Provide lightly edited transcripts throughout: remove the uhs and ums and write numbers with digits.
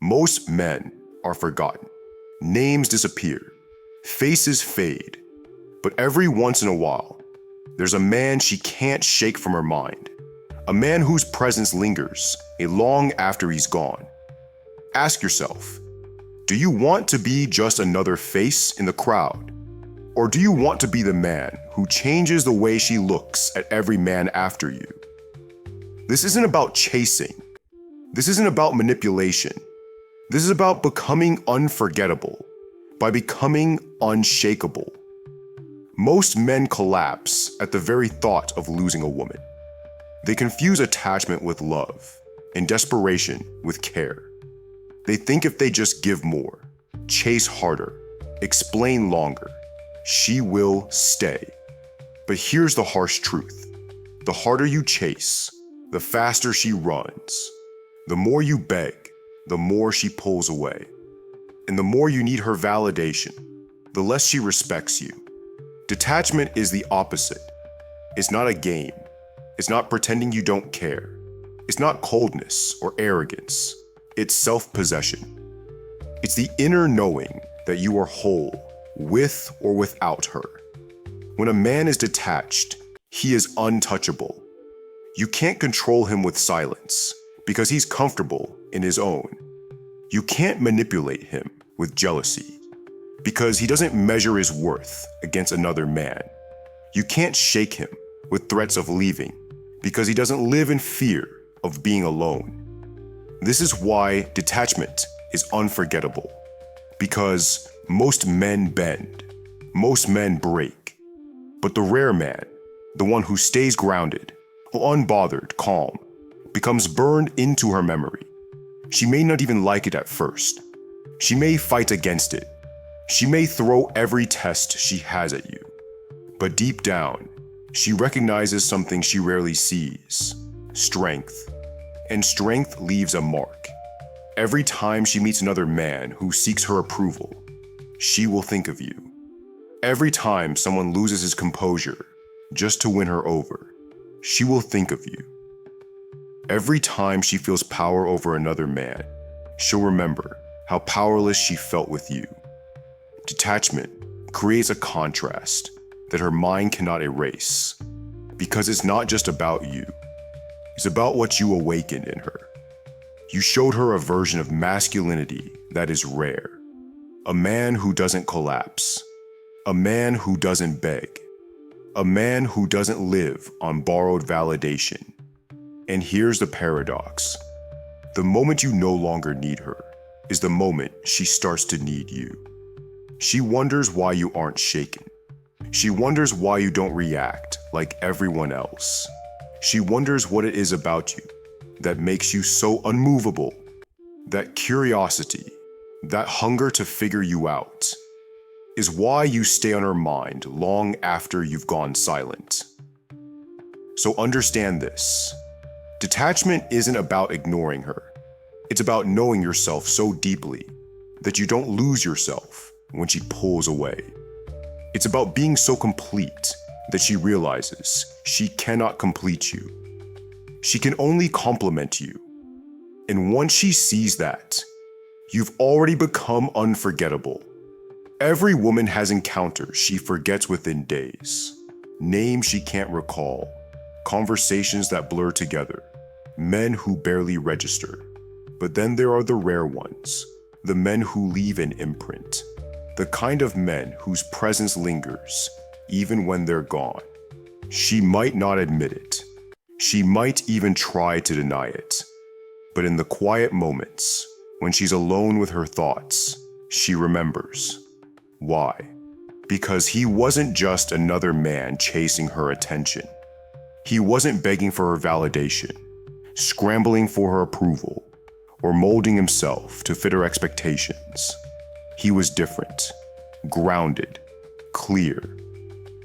Most men are forgotten. Names disappear. Faces fade. But every once in a while, there's a man she can't shake from her mind. A man whose presence lingers long after he's gone. Ask yourself, do you want to be just another face in the crowd? Or do you want to be the man who changes the way she looks at every man after you? This isn't about chasing. This isn't about manipulation. This is about becoming unforgettable by becoming unshakable. Most men collapse at the very thought of losing a woman. They confuse attachment with love and desperation with care. They think if they just give more, chase harder, explain longer, she will stay. But here's the harsh truth. The harder you chase, the faster she runs. The more you beg, the more she pulls away. And the more you need her validation, the less she respects you. Detachment is the opposite. It's not a game. It's not pretending you don't care. It's not coldness or arrogance. It's self-possession. It's the inner knowing that you are whole, with or without her. When a man is detached, he is untouchable. You can't control him with silence because he's comfortable in his own. You can't manipulate him with jealousy because he doesn't measure his worth against another man. You can't shake him with threats of leaving because he doesn't live in fear of being alone. This is why detachment is unforgettable, because most men bend, most men break, but the rare man, the one who stays grounded, unbothered, calm, becomes burned into her memory. She may not even like it at first. She may fight against it. She may throw every test she has at you. But deep down, she recognizes something she rarely sees: strength. And strength leaves a mark. Every time she meets another man who seeks her approval, she will think of you. Every time someone loses his composure just to win her over, she will think of you. Every time she feels power over another man, she'll remember how powerless she felt with you. Detachment creates a contrast that her mind cannot erase, because it's not just about you. It's about what you awakened in her. You showed her a version of masculinity that is rare. A man who doesn't collapse. A man who doesn't beg. A man who doesn't live on borrowed validation. And here's the paradox. The moment you no longer need her is the moment she starts to need you. She wonders why you aren't shaken. She wonders why you don't react like everyone else. She wonders what it is about you that makes you so unmovable. That curiosity, that hunger to figure you out, is why you stay on her mind long after you've gone silent. So understand this. Detachment isn't about ignoring her. It's about knowing yourself so deeply that you don't lose yourself when she pulls away. It's about being so complete that she realizes she cannot complete you. She can only complement you. And once she sees that, you've already become unforgettable. Every woman has encounters she forgets within days. Names she can't recall. Conversations that blur together. Men who barely register. But then there are the rare ones. The men who leave an imprint. The kind of men whose presence lingers, even when they're gone. She might not admit it. She might even try to deny it. But in the quiet moments, when she's alone with her thoughts, she remembers. Why? Because he wasn't just another man chasing her attention. He wasn't begging for her validation, scrambling for her approval, or molding himself to fit her expectations. He was different, grounded, clear.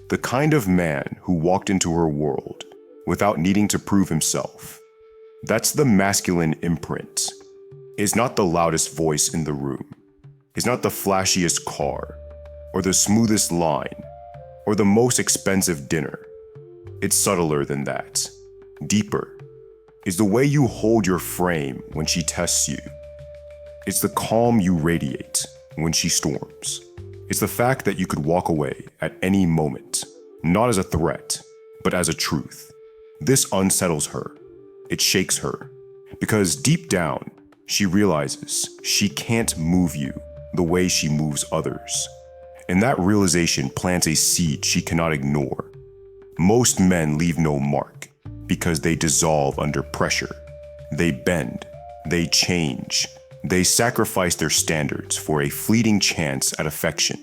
The kind of man who walked into her world without needing to prove himself. That's the masculine imprint. It's not the loudest voice in the room. It's not the flashiest car, or the smoothest line, or the most expensive dinner. It's subtler than that. Deeper. Is the way you hold your frame when she tests you. It's the calm you radiate when she storms. It's the fact that you could walk away at any moment, not as a threat, but as a truth. This unsettles her. It shakes her. Because deep down, she realizes she can't move you the way she moves others. And that realization plants a seed she cannot ignore. Most men leave no mark because they dissolve under pressure. They bend. They change. They sacrifice their standards for a fleeting chance at affection.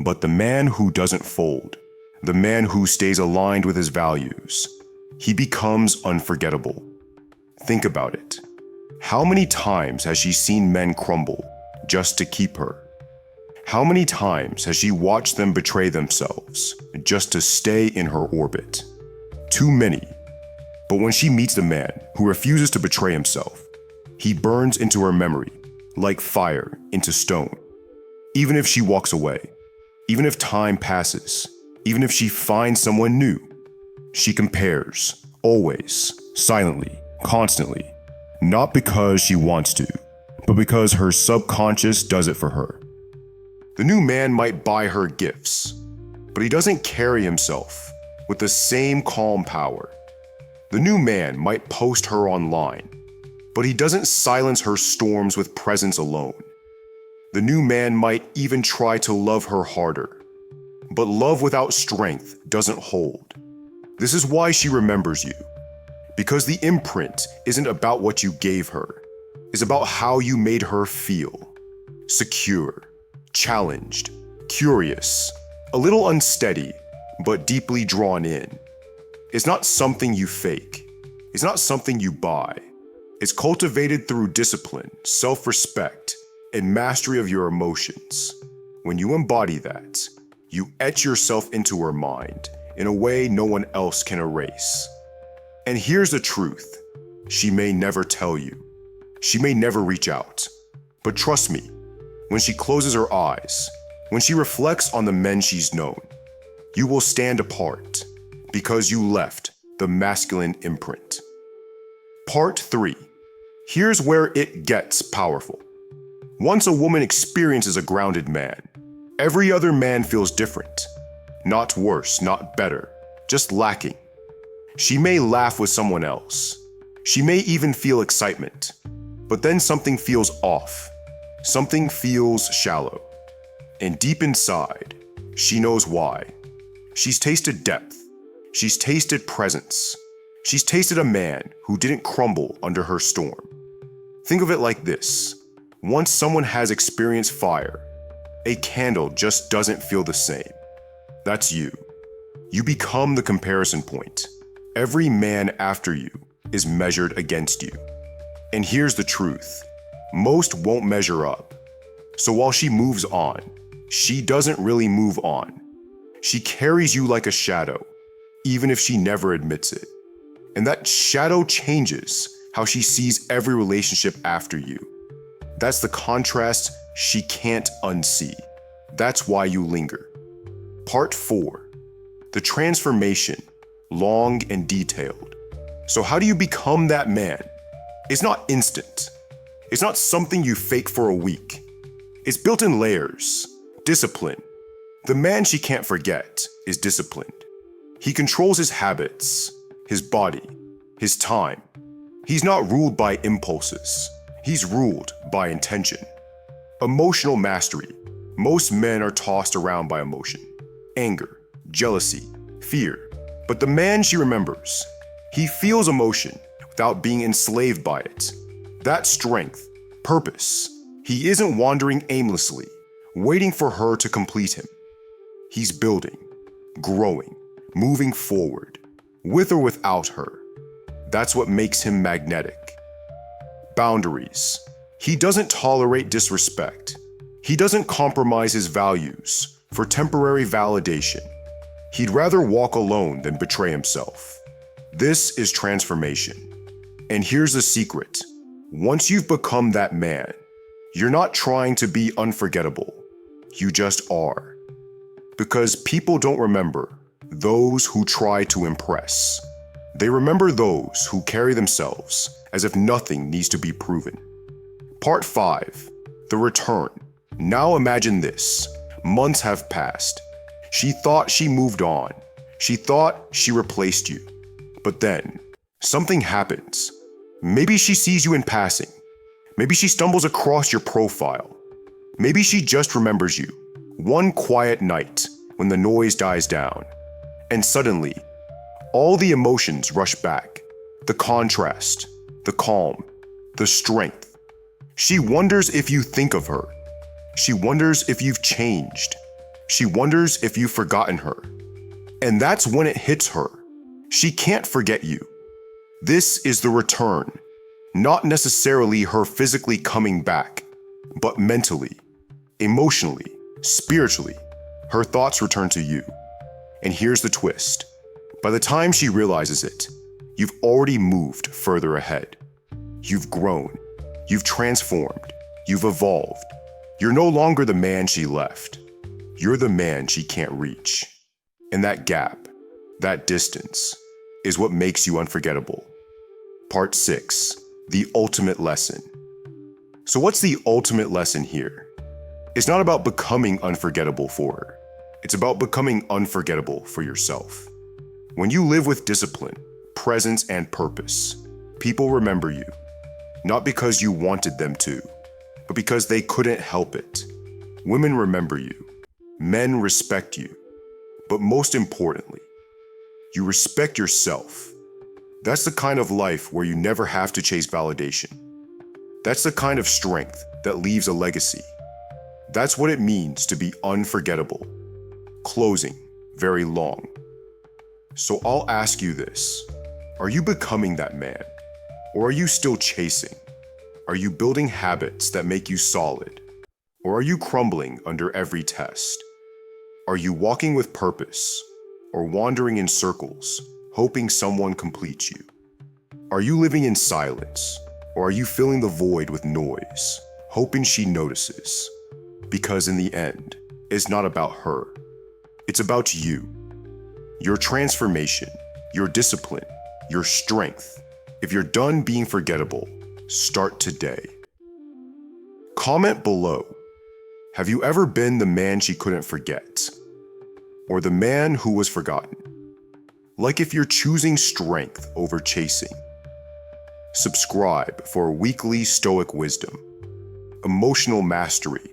But the man who doesn't fold, the man who stays aligned with his values, he becomes unforgettable. Think about it. How many times has she seen men crumble just to keep her? How many times has she watched them betray themselves just to stay in her orbit? Too many. But when she meets the man who refuses to betray himself, he burns into her memory like fire into stone. Even if she walks away, even if time passes, even if she finds someone new, she compares, always, silently, constantly, not because she wants to, but because her subconscious does it for her. The new man might buy her gifts, but he doesn't carry himself with the same calm power. The new man might post her online, but he doesn't silence her storms with presence alone. The new man might even try to love her harder, but love without strength doesn't hold. This is why she remembers you, because the imprint isn't about what you gave her, it's about how you made her feel. Secure, challenged, curious, a little unsteady, but deeply drawn in. It's not something you fake. It's not something you buy. It's cultivated through discipline, self-respect, and mastery of your emotions. When you embody that, you etch yourself into her mind in a way no one else can erase. And here's the truth. She may never tell you. She may never reach out. But trust me, when she closes her eyes, when she reflects on the men she's known, you will stand apart because you left the masculine imprint. Part 3. Here's where it gets powerful. Once a woman experiences a grounded man, every other man feels different. Not worse, not better, just lacking. She may laugh with someone else. She may even feel excitement. But then something feels off. Something feels shallow. And deep inside, she knows why. She's tasted depth. She's tasted presence. She's tasted a man who didn't crumble under her storm. Think of it like this. Once someone has experienced fire, a candle just doesn't feel the same. That's you. You become the comparison point. Every man after you is measured against you. And here's the truth. Most won't measure up. So while she moves on, she doesn't really move on. She carries you like a shadow, even if she never admits it. And that shadow changes how she sees every relationship after you. That's the contrast she can't unsee. That's why you linger. Part 4. The transformation, long and detailed. So how do you become that man? It's not instant. It's not something you fake for a week. It's built in layers. Discipline. The man she can't forget is disciplined. He controls his habits, his body, his time. He's not ruled by impulses. He's ruled by intention. Emotional mastery. Most men are tossed around by emotion. Anger, jealousy, fear. But the man she remembers, he feels emotion without being enslaved by it. That strength, purpose. He isn't wandering aimlessly, waiting for her to complete him. He's building, growing, moving forward, with or without her. That's what makes him magnetic. Boundaries. He doesn't tolerate disrespect. He doesn't compromise his values for temporary validation. He'd rather walk alone than betray himself. This is transformation. And here's the secret. Once you've become that man, you're not trying to be unforgettable. You just are. Because people don't remember those who try to impress. They remember those who carry themselves as if nothing needs to be proven. Part 5. The Return. Now imagine this. Months have passed. She thought she moved on. She thought she replaced you. But then, something happens. Maybe she sees you in passing. Maybe she stumbles across your profile. Maybe she just remembers you. One quiet night when the noise dies down. And suddenly, all the emotions rush back. The contrast, the calm, the strength. She wonders if you think of her. She wonders if you've changed. She wonders if you've forgotten her. And that's when it hits her. She can't forget you. This is the return. Not necessarily her physically coming back, but mentally, emotionally, spiritually, her thoughts return to you. And here's the twist. By the time she realizes it, you've already moved further ahead. You've grown. You've transformed. You've evolved. You're no longer the man she left. You're the man she can't reach. And that gap, that distance, is what makes you unforgettable. Part 6. The ultimate lesson. So what's the ultimate lesson here? It's not about becoming unforgettable for her. It's about becoming unforgettable for yourself. When you live with discipline, presence, and purpose, people remember you. Not because you wanted them to, but because they couldn't help it. Women remember you. Men respect you. But most importantly, you respect yourself. That's the kind of life where you never have to chase validation. That's the kind of strength that leaves a legacy. That's what it means to be unforgettable. Closing very long. So I'll ask you this. Are you becoming that man? Or are you still chasing? Are you building habits that make you solid? Or are you crumbling under every test? Are you walking with purpose? Or wandering in circles, hoping someone completes you? Are you living in silence? Or are you filling the void with noise, hoping she notices? Because in the end, it's not about her. It's about you. Your transformation, your discipline, your strength. If you're done being forgettable, start today. Comment below. Have you ever been the man she couldn't forget? Or the man who was forgotten? Like if you're choosing strength over chasing. Subscribe for weekly Stoic wisdom, emotional mastery,